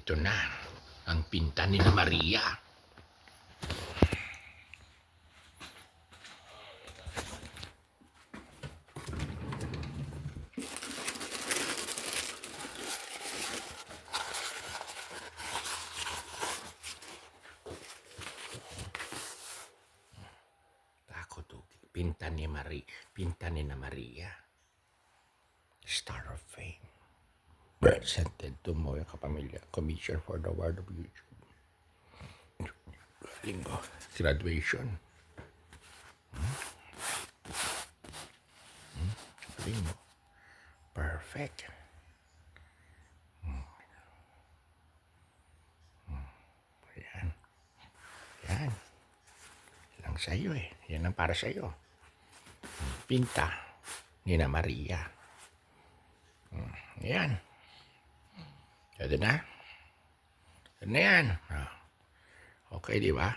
Ito na, ang pinta ni na Maria. Ako to, pinta ni na Maria. Star of Fame. Presented to Moya Kapamilya, Commission for the Award of YouTube. Linggo, graduation. Linggo. Perfect. Yan. Yan. Lang sa'yo eh. Yan ang para sa'yo. Pinta ni na Maria. Yan. Ito na. Ito na yan. Okay, di ba?